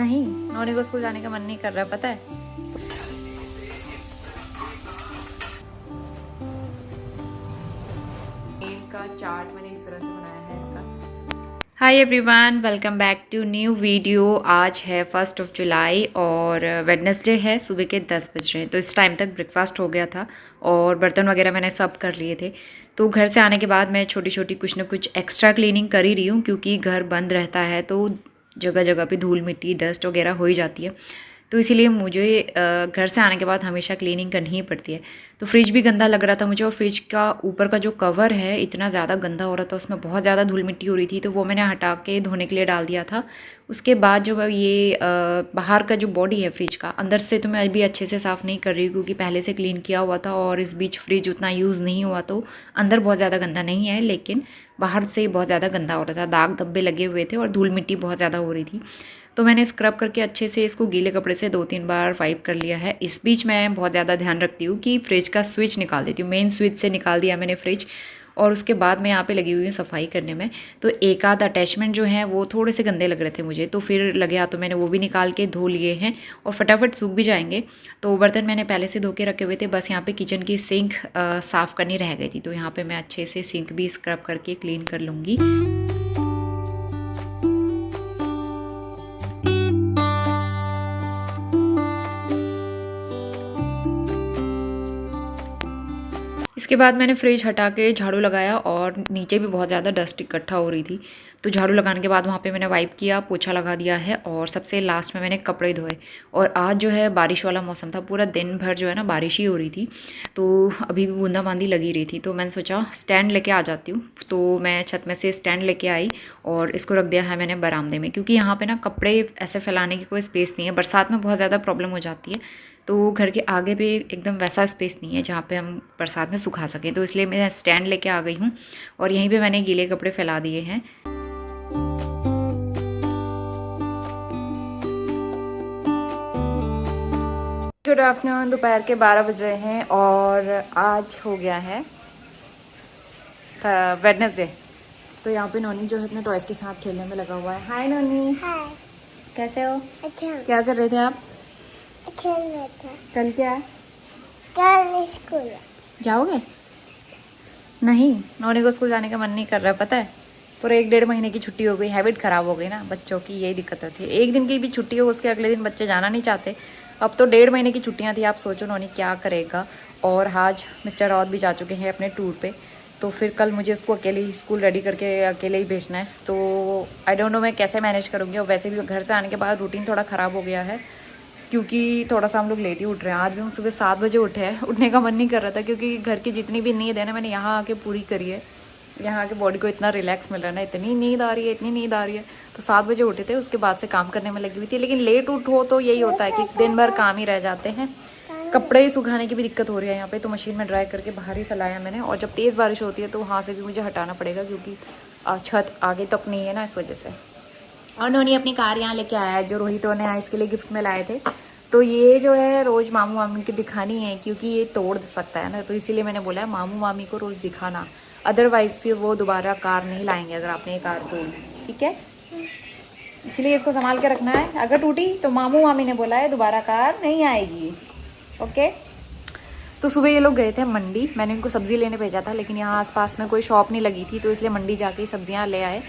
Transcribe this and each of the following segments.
नहीं, नोनी को स्कूल जाने का मन नहीं कर रहा, पता है। का चार्ट मैंने इस तरह से बनाया है इसका। Hi everyone, welcome back to new video. आज है 1 जुलाई और वेडनेसडे है। सुबह के 10 बज रहे हैं, तो इस टाइम तक ब्रेकफास्ट हो गया था और बर्तन वगैरह मैंने सब कर लिए थे। तो घर से आने के बाद मैं छोटी छोटी कुछ ना कुछ एक्स्ट्रा क्लीनिंग कर ही रही हूँ, क्योंकि घर बंद रहता है तो जगह जगह पे धूल मिट्टी डस्ट वगैरह हो ही जाती है। तो इसीलिए मुझे घर से आने के बाद हमेशा क्लीनिंग करनी ही पड़ती है। तो फ्रिज भी गंदा लग रहा था मुझे, और फ्रिज का ऊपर का जो कवर है इतना ज़्यादा गंदा हो रहा था, उसमें बहुत ज़्यादा धूल मिट्टी हो रही थी। तो वो मैंने हटा के धोने के लिए डाल दिया था। उसके बाद जो ये बाहर का जो बॉडी है फ्रिज का, अंदर से तो मैं अभी अच्छे से साफ़ नहीं कर रही हूँ, क्योंकि पहले से क्लीन किया हुआ था और इस बीच फ्रिज उतना यूज़ नहीं हुआ, तो अंदर बहुत ज़्यादा गंदा नहीं है, लेकिन बाहर से बहुत ज़्यादा गंदा हो रहा था। दाग धब्बे लगे हुए थे और धूल मिट्टी बहुत ज़्यादा हो रही थी। तो मैंने स्क्रब करके अच्छे से इसको गीले कपड़े से 2-3 बार वाइप कर लिया है। इस बीच मैं बहुत ज़्यादा ध्यान रखती हूँ कि फ्रिज का स्विच निकाल देती हूँ। मेन स्विच से निकाल दिया मैंने फ्रिज, और उसके बाद मैं यहाँ पे लगी हुई हूँ सफाई करने में। तो एक आध अटैचमेंट जो है वो थोड़े से गंदे लग रहे थे मुझे, तो फिर लगे हाथ तो मैंने वो भी निकाल के धो लिए हैं और फटाफट सूख भी जाएंगे। तो बर्तन मैंने पहले से धो के रखे हुए थे, बस यहाँ पे किचन की सिंक साफ़ करनी रह गई थी। तो यहाँ पर मैं अच्छे से सिंक भी स्क्रब करके क्लीन कर लूँगी। इसके बाद मैंने फ्रिज हटा के झाड़ू लगाया, और नीचे भी बहुत ज़्यादा डस्ट इकट्ठा हो रही थी। तो झाड़ू लगाने के बाद वहाँ पे मैंने वाइप किया, पोछा लगा दिया है, और सबसे लास्ट में मैंने कपड़े धोए। और आज जो है बारिश वाला मौसम था, पूरा दिन भर जो है ना बारिश ही हो रही थी, तो अभी भी बूंदाबांदी लगी रही थी। तो मैंने सोचा स्टैंड लेके आ जाती हूँ। तो मैं छत में से स्टैंड लेके आई और इसको रख दिया है मैंने बरामदे में, क्योंकि यहाँ पर ना कपड़े ऐसे फैलाने की कोई स्पेस नहीं है। बरसात में बहुत ज़्यादा प्रॉब्लम हो जाती है, तो घर के आगे भी एकदम वैसा स्पेस नहीं है जहाँ पे हम बरसात में सुखा सकें। तो इसलिए मैं स्टैंड लेके आ गई हूँ, और यहीं पे मैंने गीले कपड़े फैला दिए हैं। गुड आफ्टरनून, दोपहर के 12 बज रहे हैं और आज हो गया है वेडनेसडे। तो यहाँ पे नोनी जो है अपने टॉयज के साथ खेलने में लगा हुआ है। हाय नोनी। हाय। कैसे हो? अच्छा। क्या कर रहे थे आप? खेल रहा था। कल क्या है? कल स्कूल जाओगे? नहीं, नोनी को स्कूल जाने का मन नहीं कर रहा, पता है। पूरे 1-1.5 महीने की छुट्टी हो गई, हैबिट ख़राब हो गई ना बच्चों की, यही दिक्कत होती है। एक दिन की भी छुट्टी हो उसके अगले दिन बच्चे जाना नहीं चाहते। अब तो 1.5 महीने की छुट्टियां थी, आप सोचो नोनी क्या करेगा। और आज मिस्टर रावत भी जा चुके हैं अपने टूर पे, तो फिर कल मुझे उसको अकेले ही स्कूल रेडी करके अकेले ही भेजना है। तो आई डोंट नो मैं कैसे मैनेज करूँगी। और वैसे भी घर से आने के बाद रूटीन थोड़ा ख़राब हो गया है, क्योंकि थोड़ा सा हम लोग लेट ही उठ रहे हैं। आज भी हम सुबह 7 बजे उठे हैं, उठने का मन नहीं कर रहा था, क्योंकि घर की जितनी भी नींद है ना मैंने यहाँ आके पूरी करी है। यहाँ आके बॉडी को इतना रिलैक्स मिल रहा है ना, इतनी नींद आ रही है, इतनी नींद आ रही है। तो 7 बजे उठे थे, उसके बाद से काम करने में लगी हुई थी। लेकिन लेट उठो तो यही होता है कि दिन भर काम ही रह जाते हैं। कपड़े सुखाने की भी दिक्कत हो रही है यहाँ पे, तो मशीन में ड्राई करके बाहर ही फैलाया मैंने। और जब तेज़ बारिश होती है तो वहाँ से भी मुझे हटाना पड़ेगा, क्योंकि छत आगे तक नहीं है ना, इस वजह से। और नोनी अपनी कार यहाँ लेके आया है, जो रोहितों ने इसके लिए गिफ्ट में लाए थे। तो ये जो है रोज़ मामू मामी की दिखानी है, क्योंकि ये तोड़ सकता है ना, तो इसीलिए मैंने बोला है मामू मामी को रोज़ दिखाना, अदरवाइज़ फिर वो दोबारा कार नहीं लाएंगे अगर आपने ये कार तोड़ दी, ठीक है। इसलिए इसको संभाल के रखना है, अगर टूटी तो मामू मामी ने बोला है दोबारा कार नहीं आएगी, ओके। तो सुबह ये लोग गए थे मंडी, मैंने इनको सब्ज़ी लेने भेजा था, लेकिन यहाँ आसपास में कोई शॉप नहीं लगी थी, तो इसलिए मंडी जाके सब्जियाँ ले आए।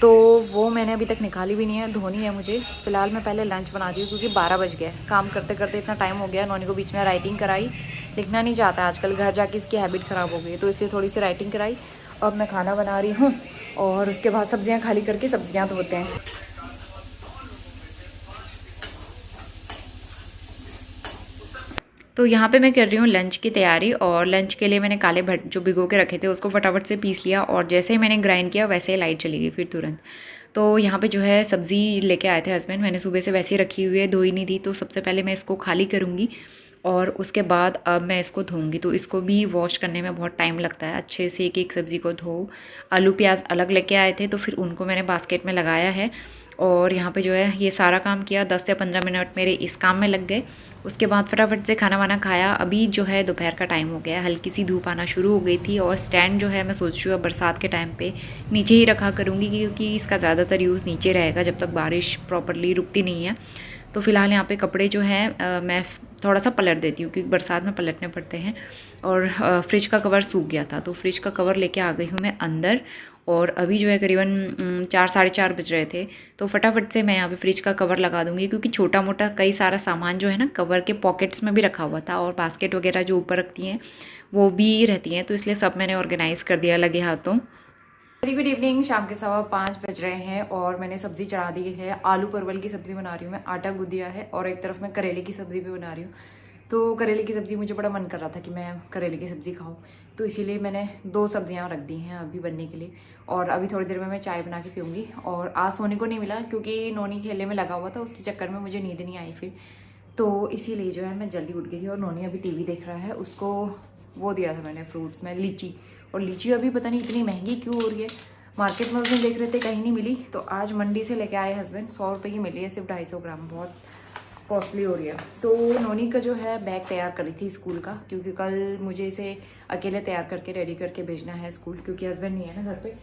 तो वो मैंने अभी तक निकाली भी नहीं है, धोनी है मुझे। फिलहाल मैं पहले लंच बना दी हूँ, क्योंकि 12 बज गया। काम करते करते इतना टाइम हो गया। नोनी को बीच में राइटिंग कराई, लिखना नहीं चाहता आजकल, घर जाके इसकी हैबिट ख़राब हो गई है, तो इसलिए थोड़ी सी राइटिंग कराई। अब मैं खाना बना रही हूँ, और उसके बाद सब्जियाँ खाली करके सब्जियाँ धोते हैं। तो यहाँ पे मैं कर रही हूँ लंच की तैयारी, और लंच के लिए मैंने काले भट जो भिगो के रखे थे उसको फटाफट से पीस लिया, और जैसे ही मैंने ग्राइंड किया वैसे ही लाइट चली गई फिर तुरंत। तो यहाँ पे जो है सब्ज़ी लेके आए थे हस्बैंड, मैंने सुबह से वैसे ही रखी हुई है, धोई नहीं थी। तो सबसे पहले मैं इसको खाली करूँगी, और उसके बाद अब मैं इसको धोऊंगी। तो इसको भी वॉश करने में बहुत टाइम लगता है, अच्छे से एक एक सब्ज़ी को धो। आलू प्याज अलग लेके आए थे, तो फिर उनको मैंने बास्केट में लगाया है, और यहाँ पे जो है ये सारा काम किया, 10 से 15 मिनट मेरे इस काम में लग गए। उसके बाद फटाफट से खाना वाना खाया। अभी जो है दोपहर का टाइम हो गया, हल्की सी धूप आना शुरू हो गई थी और स्टैंड जो है मैं सोच रही हूँ बरसात के टाइम पे नीचे ही रखा करूँगी, क्योंकि इसका ज़्यादातर यूज़ नीचे रहेगा जब तक बारिश प्रॉपरली रुकती नहीं है। तो फ़िलहाल यहाँ पे कपड़े जो हैं मैं थोड़ा सा पलट देती हूँ, क्योंकि बरसात में पलटने पड़ते हैं। और फ्रिज का कवर सूख गया था, तो फ्रिज का कवर लेके आ गई हूँ मैं अंदर। और अभी जो है करीबन 4 साढ़े 4 बज रहे थे, तो फटाफट से मैं यहाँ पे फ्रिज का कवर लगा दूँगी, क्योंकि छोटा मोटा कई सारा सामान जो है ना कवर के पॉकेट्स में भी रखा हुआ था, और बास्केट वगैरह जो ऊपर रखती हैं वो भी रहती हैं, तो इसलिए सब मैंने ऑर्गेनाइज़ कर दिया लगे हाथों। Very good evening. शाम के 5:15 बज रहे हैं और मैंने सब्ज़ी चढ़ा दी है। आलू परवल की सब्ज़ी बना रही हूँ मैं, आटा गूँध दिया है, और एक तरफ मैं करेले की सब्ज़ी भी बना रही हूँ। तो करेले की सब्ज़ी मुझे बड़ा मन कर रहा था कि मैं करेले की सब्ज़ी खाऊं, तो इसीलिए मैंने 2 सब्जियां रख दी हैं अभी बनने के लिए। और अभी थोड़ी देर में मैं चाय बना के पीऊँगी। और आज सोने को नहीं मिला, क्योंकि नोनी खेलने में लगा हुआ था, उसके चक्कर में मुझे नींद नहीं आई फिर, तो इसीलिए जो है मैं जल्दी उठ गई थी। और नोनी अभी टीवी देख रहा है, उसको वो दिया था मैंने फ्रूट्स में लीची, और लीची अभी पता नहीं इतनी महंगी क्यों हो रही है। मार्केट में उस दिन देख रहे थे कहीं नहीं मिली, तो आज मंडी से लेके आए हस्बैंड, 100 रुपये की मिली है, सिर्फ 250 ग्राम, बहुत कॉस्टली हो रही है। तो नोनी का जो है बैग तैयार कर रही थी स्कूल का, क्योंकि कल मुझे इसे अकेले तैयार करके रेडी करके भेजना है स्कूल, क्योंकि हस्बैंड नहीं है ना घर पे,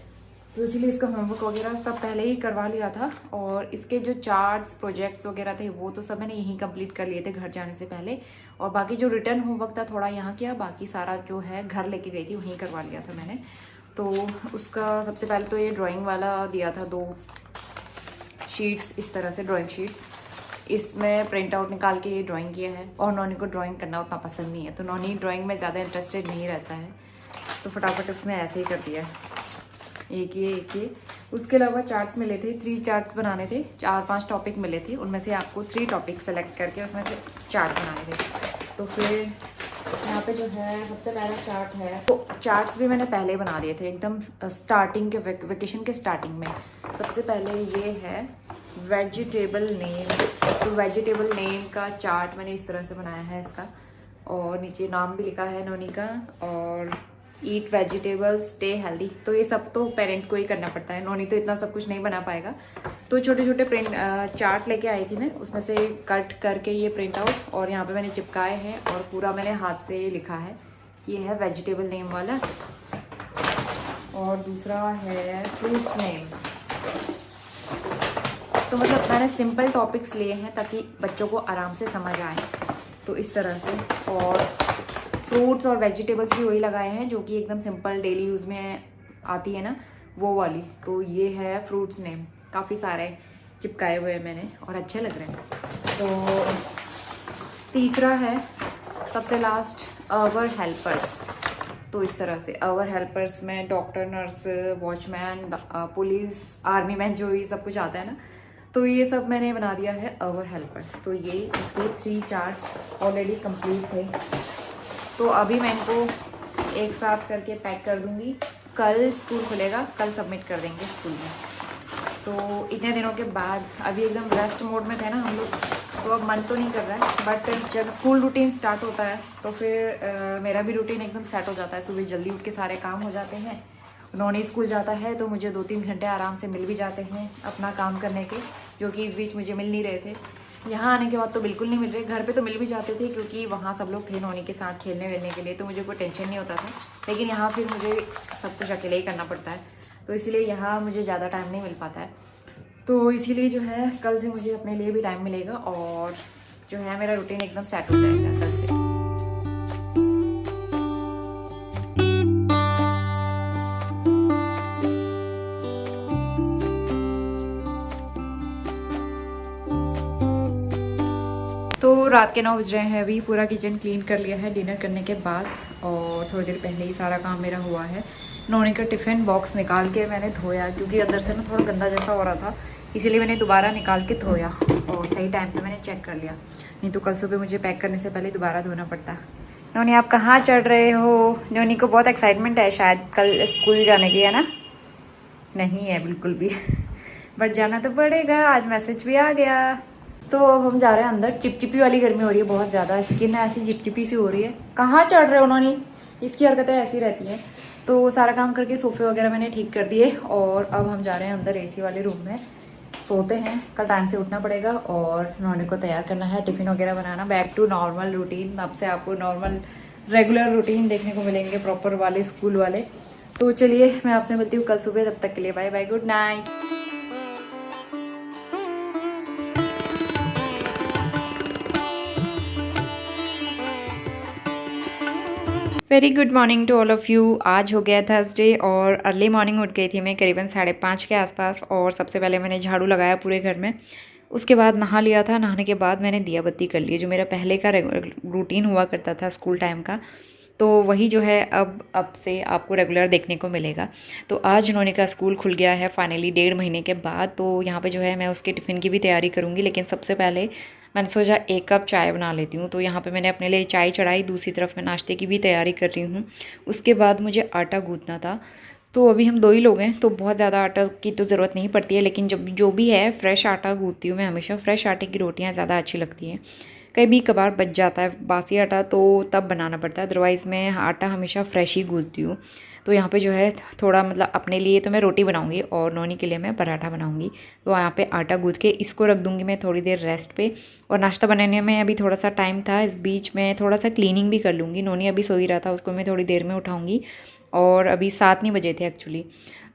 तो इसीलिए इसका होमवर्क वगैरह सब पहले ही करवा लिया था। और इसके जो चार्ट्स प्रोजेक्ट्स वगैरह थे वो तो सब मैंने यहीं कंप्लीट कर लिए थे घर जाने से पहले, और बाकी जो रिटर्न होमवर्क था थोड़ा यहाँ किया, बाकी सारा जो है घर लेके गई थी वहीं करवा लिया था मैंने। तो उसका सबसे पहले तो ये ड्राइंग वाला दिया था, 2 शीट्स इस तरह से ड्राइंग शीट्स, इसमें प्रिंट आउट निकाल के ये ड्राइंग किया है। और नॉनी को ड्राइंग करना उतना पसंद नहीं है, तो नॉनी ड्राइंग में ज़्यादा इंटरेस्टेड नहीं रहता है, तो फटाफट उसने ऐसे ही कर दिया है, एक ये। उसके अलावा चार्ट्स मिले थे, 3 चार्ट्स बनाने थे, 4-5 टॉपिक मिले थे, उनमें से आपको 3 टॉपिक सेलेक्ट करके उसमें से चार्ट बनाने थे। तो फिर यहाँ पे जो है सबसे पहला चार्ट है, तो चार्ट्स भी मैंने पहले बना दिए थे एकदम स्टार्टिंग के वेकेशन के स्टार्टिंग में। सबसे पहले ये है वेजिटेबल नेम, तो वेजिटेबल नेम का चार्ट मैंने इस तरह से बनाया है इसका, और नीचे नाम भी लिखा है नोनी का, और ईट वेजिटेबल्स स्टे हेल्दी। तो ये सब तो पेरेंट को ही करना पड़ता है, नोनी तो इतना सब कुछ नहीं बना पाएगा। तो छोटे छोटे प्रिंट चार्ट लेके आई थी मैं, उसमें से कट करके ये प्रिंट आउट और यहाँ पे मैंने चिपकाए हैं, और पूरा मैंने हाथ से लिखा है। ये है वेजिटेबल नेम वाला, और दूसरा है फ्रूट्स नेम। तो मतलब मैंने सिंपल टॉपिक्स लिए हैं ताकि बच्चों को आराम से समझ आए, तो इस तरह से। और फ्रूट्स और वेजिटेबल्स भी वही लगाए हैं जो कि एकदम सिंपल डेली यूज़ में आती है ना, वो वाली। तो ये है फ्रूट्स नेम, काफ़ी सारे चिपकाए हुए हैं मैंने और अच्छे लग रहे हैं। तो तीसरा है सबसे लास्ट, अवर हेल्पर्स। तो इस तरह से अवर हेल्पर्स में doctor, nurse, watchman, police, army man, जो ये सब कुछ आता है ना, तो ये सब मैंने बना दिया है अवर हेल्पर्स। तो ये इसके 3 चार्ट्स ऑलरेडी कंप्लीट थे, तो अभी मैं इनको एक साथ करके पैक कर दूंगी। कल स्कूल खुलेगा, कल सबमिट कर देंगे स्कूल में। तो इतने दिनों के बाद अभी एकदम रेस्ट मोड में थे ना हम लोग, तो अब मन तो नहीं कर रहा है, बट जब स्कूल रूटीन स्टार्ट होता है तो फिर मेरा भी रूटीन एकदम सेट हो जाता है। सुबह जल्दी उठ के सारे काम हो जाते हैं, नॉनी स्कूल जाता है तो मुझे 2-3 घंटे आराम से मिल भी जाते हैं अपना काम करने के, जो कि इस बीच मुझे मिल नहीं रहे थे। यहाँ आने के बाद तो बिल्कुल नहीं मिल रहे, घर पे तो मिल भी जाते थे क्योंकि वहाँ सब लोग थे नॉनी के साथ खेलने वेलने के लिए, तो मुझे कोई टेंशन नहीं होता था। लेकिन यहाँ फिर मुझे सब कुछ अकेले ही करना पड़ता है, तो इसीलिए यहाँ मुझे ज़्यादा टाइम नहीं मिल पाता है। तो इसीलिए जो है कल से मुझे अपने लिए भी टाइम मिलेगा, और जो है मेरा रूटीन एकदम सेट हो जाएगा कल से। तो रात के 9 बज रहे हैं, अभी पूरा किचन क्लीन कर लिया है डिनर करने के बाद, और थोड़ी देर पहले ही सारा काम मेरा हुआ है। नॉनी का टिफ़िन बॉक्स निकाल के मैंने धोया, क्योंकि अंदर से ना थोड़ा गंदा जैसा हो रहा था, इसीलिए मैंने दोबारा निकाल के धोया, और सही टाइम पे मैंने चेक कर लिया, नहीं तो कल सुबह मुझे पैक करने से पहले दोबारा धोना पड़ता। नॉनी आप कहाँ चढ़ रहे हो? नॉनी को बहुत एक्साइटमेंट है शायद कल स्कूल जाने की, है ना? नहीं है बिल्कुल भी बट जाना तो पड़ेगा, आज मैसेज भी आ गया। तो अब हम जा रहे हैं अंदर। चिपचिपी वाली गर्मी हो रही है बहुत ज़्यादा, स्किन ऐसी चिपचिपी सी हो रही है। कहाँ चढ़ रहे हो उन्होंने? इसकी हरकतें ऐसी रहती हैं। तो सारा काम करके सोफे वगैरह मैंने ठीक कर दिए, और अब हम जा रहे हैं अंदर एसी वाले रूम में सोते हैं, कल टाइम से उठना पड़ेगा और नौनी को तैयार करना है, टिफ़िन वगैरह बनाना, बैक टू नॉर्मल रूटीन। अब से आपको नॉर्मल रेगुलर रूटीन देखने को मिलेंगे, प्रॉपर वाले स्कूल वाले। तो चलिए मैं आपसे मिलती हूँ कल सुबह, तब तक के लिए bye bye, good night. Very good morning to all of you. आज हो गया थर्सडे और अर्ली मॉर्निंग उठ गई थी मैं करीबन 5:30 के आसपास। और सबसे पहले मैंने झाड़ू लगाया पूरे घर में, उसके बाद नहा लिया था। नहाने के बाद मैंने दिया बत्ती कर ली, जो मेरा पहले का रूटीन हुआ करता था स्कूल टाइम का। तो वही जो है अब से आपको रेगुलर देखने को मिलेगा। तो आज नोनी का स्कूल खुल गया है फाइनली 1.5 महीने के बाद। तो यहाँ पे जो है मैं उसके टिफ़िन की भी तैयारी करूँगी, लेकिन सबसे पहले मैंने सोचा 1 कप चाय बना लेती हूँ। तो यहाँ पे मैंने अपने लिए चाय चढ़ाई, दूसरी तरफ मैं नाश्ते की भी तैयारी कर रही हूँ। उसके बाद मुझे आटा गूँथना था। तो अभी हम 2 ही लोग हैं, तो बहुत ज़्यादा आटा की तो ज़रूरत नहीं पड़ती है, लेकिन जब जो भी है फ्रेश आटा गूँथती हूँ मैं हमेशा। फ्रेश आटे की रोटियाँ ज़्यादा अच्छी लगती हैं। कभी कभार बच जाता है बासी आटा, तो तब बनाना पड़ता है, अदरवाइज़ मैं आटा हमेशा फ्रेश ही गूँथती हूँ। तो यहाँ पे जो है थोड़ा मतलब अपने लिए तो मैं रोटी बनाऊँगी और नोनी के लिए मैं पराठा बनाऊँगी। तो यहाँ पे आटा गूँथ के इसको रख दूँगी मैं थोड़ी देर रेस्ट पे। और नाश्ता बनाने में अभी थोड़ा सा टाइम था, इस बीच में थोड़ा सा क्लीनिंग भी कर लूँगी। नोनी अभी सो ही रहा था, उसको मैं थोड़ी देर में उठाऊँगी। और अभी 7 नहीं बजे थे एक्चुअली।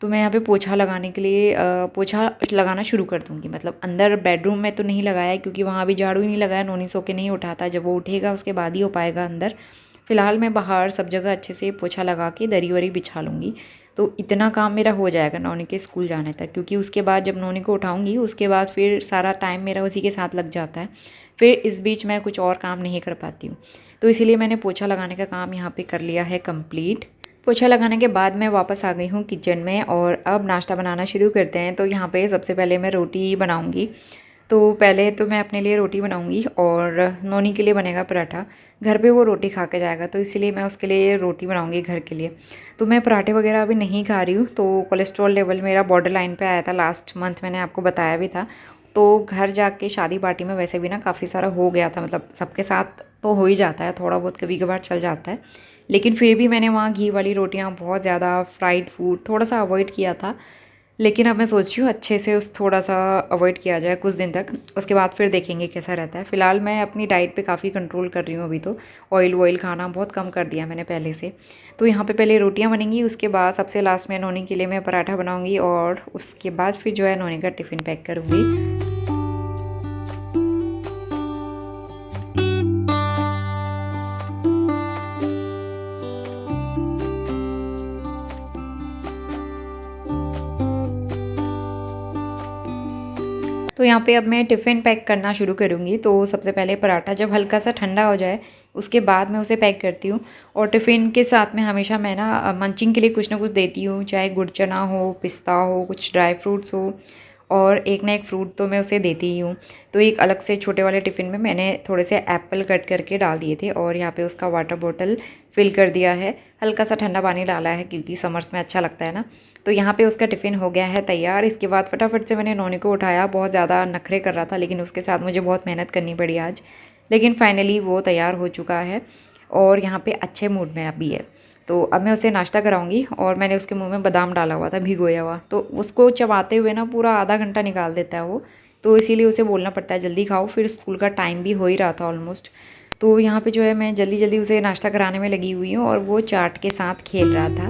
तो मैं यहाँ पे पोछा लगाने के लिए पोछा लगाना शुरू कर दूँगी। मतलब अंदर बेडरूम में तो नहीं लगाया है, क्योंकि वहाँ अभी झाड़ू ही नहीं लगाया। नोनी सो के नहीं उठाता, जब वो उठेगा उसके बाद ही हो पाएगा अंदर। फ़िलहाल मैं बाहर सब जगह अच्छे से पोछा लगा के दरी वरी बिछा लूँगी। तो इतना काम मेरा हो जाएगा नोनी के स्कूल जाने तक, क्योंकि उसके बाद जब नोनी को उठाऊँगी उसके बाद फिर सारा टाइम मेरा उसी के साथ लग जाता है। फिर इस बीच मैं कुछ और काम नहीं कर पाती हूँ। तो इसीलिए मैंने पोछा लगाने का काम यहाँ पे कर लिया है कंप्लीट। पोछा लगाने के बाद मैं वापस आ गई हूँ किचन में और अब नाश्ता बनाना शुरू करते हैं। तो यहाँ पे सबसे पहले मैं रोटी बनाऊँगी। तो पहले तो मैं अपने लिए रोटी बनाऊँगी और नोनी के लिए बनेगा पराठा। घर पे वो रोटी खा के जाएगा, तो इसीलिए मैं उसके लिए रोटी बनाऊँगी घर के लिए। तो मैं पराठे वगैरह अभी नहीं खा रही हूँ। तो कोलेस्ट्रॉल लेवल मेरा बॉर्डर लाइन पे आया था लास्ट मंथ, मैंने आपको बताया भी था। तो घर जाके शादी पार्टी में वैसे भी ना काफ़ी सारा हो गया था, मतलब सबके साथ तो हो ही जाता है, थोड़ा बहुत कभी कभार चल जाता है। लेकिन फिर भी मैंने वहाँ घी वाली रोटियाँ, बहुत ज़्यादा फ्राइड फूड थोड़ा सा अवॉइड किया था। लेकिन अब मैं सोच रही हूँ अच्छे से उस थोड़ा सा अवॉइड किया जाए कुछ दिन तक, उसके बाद फिर देखेंगे कैसा रहता है। फ़िलहाल मैं अपनी डाइट पे काफ़ी कंट्रोल कर रही हूँ अभी। तो ऑयल खाना बहुत कम कर दिया मैंने पहले से। तो यहाँ पे पहले रोटियाँ बनेंगी, उसके बाद सबसे लास्ट में नोनी के लिए मैं पराठा बनाऊँगी और उसके बाद फिर जो है नोनी का टिफ़िन पैक करूँगी। तो यहाँ पे अब मैं टिफ़िन पैक करना शुरू करूँगी। तो सबसे पहले पराठा जब हल्का सा ठंडा हो जाए उसके बाद मैं उसे पैक करती हूँ। और टिफ़िन के साथ में हमेशा मैं ना मंचिंग के लिए कुछ ना कुछ देती हूँ, चाहे गुड़ चना हो, पिस्ता हो, कुछ ड्राई फ्रूट्स हो, और एक ना एक फ्रूट तो मैं उसे देती ही हूँ। तो एक अलग से छोटे वाले टिफ़िन में मैंने थोड़े से एप्पल कट करके डाल दिए थे और यहाँ पे उसका वाटर बॉटल फिल कर दिया है। हल्का सा ठंडा पानी डाला है क्योंकि समर्स में अच्छा लगता है ना। तो यहाँ पे उसका टिफ़िन हो गया है तैयार। इसके बाद फटाफट से मैंने नोनी को उठाया, बहुत ज़्यादा नखरे कर रहा था, लेकिन उसके साथ मुझे बहुत मेहनत करनी पड़ी आज। लेकिन फाइनली वो तैयार हो चुका है और यहाँ पे अच्छे मूड में अभी है। तो अब मैं उसे नाश्ता कराऊंगी। और मैंने उसके मुंह में बादाम डाला हुआ था भिगोया हुआ, तो उसको चबाते हुए ना पूरा आधा घंटा निकाल देता है वो। तो इसीलिए उसे बोलना पड़ता है जल्दी खाओ, फिर स्कूल का टाइम भी हो ही रहा था ऑलमोस्ट। तो यहाँ पे जो है मैं जल्दी जल्दी उसे नाश्ता कराने में लगी हुई हूँ और वो चाट के साथ खेल रहा था।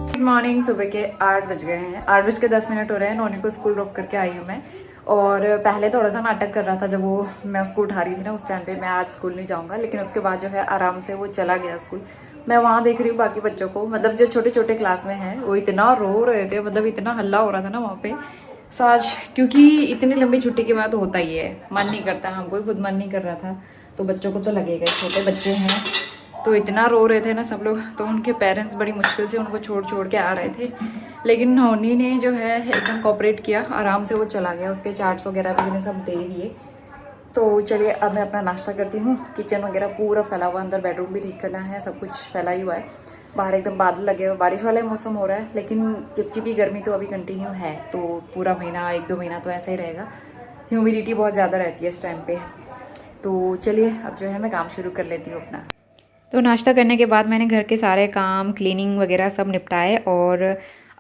Good morning. सुबह के 8 बज गए हैं, 8:10 हो रहे हैं। नोनी को स्कूल ड्रॉप करके आई हूँ मैं। और पहले थोड़ा सा नाटक कर रहा था जब वो मैं उसको उठा रही थी ना, उस टाइम पे मैं आज स्कूल नहीं जाऊँगा। लेकिन उसके बाद जो है आराम से वो चला गया स्कूल। मैं वहाँ देख रही हूँ बाकी बच्चों को, मतलब जो छोटे छोटे क्लास में हैं वो इतना रो रहे थे, मतलब इतना हल्ला हो रहा था ना वहाँ पे साज, क्योंकि इतनी लंबी छुट्टी के बाद होता ही है, मन नहीं करता, हमको खुद मन नहीं कर रहा था, तो बच्चों को तो लगेगा, छोटे बच्चे हैं। तो इतना रो रहे थे ना सब लोग, तो उनके पेरेंट्स बड़ी मुश्किल से उनको छोड़ छोड़ के आ रहे थे। लेकिन नोनी ने जो है एकदम कोऑपरेट किया, आराम से वो चला गया। उसके चार्ट्स वगैरह भी मैंने सब दे दिए। तो चलिए अब मैं अपना नाश्ता करती हूँ। किचन वगैरह पूरा फैला हुआ, अंदर बेडरूम भी ठीक करना है, सब कुछ फैला ही हुआ है। बाहर एकदम बादल लगे हुए, बारिश वाला मौसम हो रहा है, लेकिन चिपचिपी गर्मी तो अभी कंटिन्यू है। तो पूरा महीना 1-2 महीना तो ऐसा ही रहेगा। ह्यूमिडिटी बहुत ज़्यादा रहती है इस टाइम पे। तो चलिए अब जो है मैं काम शुरू कर लेती हूँ अपना। तो नाश्ता करने के बाद मैंने घर के सारे काम क्लीनिंग वगैरह सब निपटाए और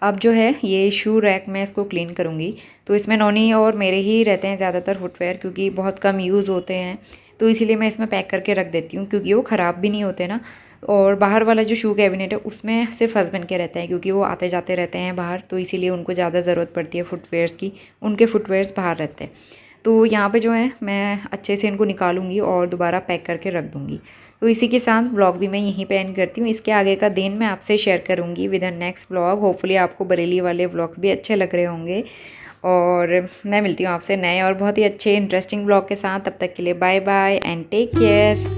अब जो है ये शू रैक मैं इसको क्लीन करूँगी। तो इसमें नोनी और मेरे ही रहते हैं ज़्यादातर फुटवेयर, क्योंकि बहुत कम यूज़ होते हैं, तो इसीलिए मैं इसमें पैक करके रख देती हूँ, क्योंकि वो ख़राब भी नहीं होते ना। और बाहर वाला जो शू कैबिनेट है उसमें सिर्फ हस्बैंड के रहते हैं, क्योंकि वो आते जाते रहते हैं बाहर, तो इसीलिए उनको ज़्यादा ज़रूरत पड़ती है फुटवेयर्स की, उनके फुटवेयर्स बाहर रहते हैं। तो यहाँ पे जो है मैं अच्छे से इनको निकालूंगी और दोबारा पैक करके रख दूँगी। तो इसी के साथ ब्लॉग भी मैं यहीं पे एंड करती हूँ। इसके आगे का दिन मैं आपसे शेयर करूँगी with a next blog. Hopefully आपको बरेली वाले ब्लॉग्स भी अच्छे लग रहे होंगे और मैं मिलती हूँ आपसे नए और बहुत ही अच्छे इंटरेस्टिंग ब्लॉग के साथ। तब तक के लिए bye bye and take care.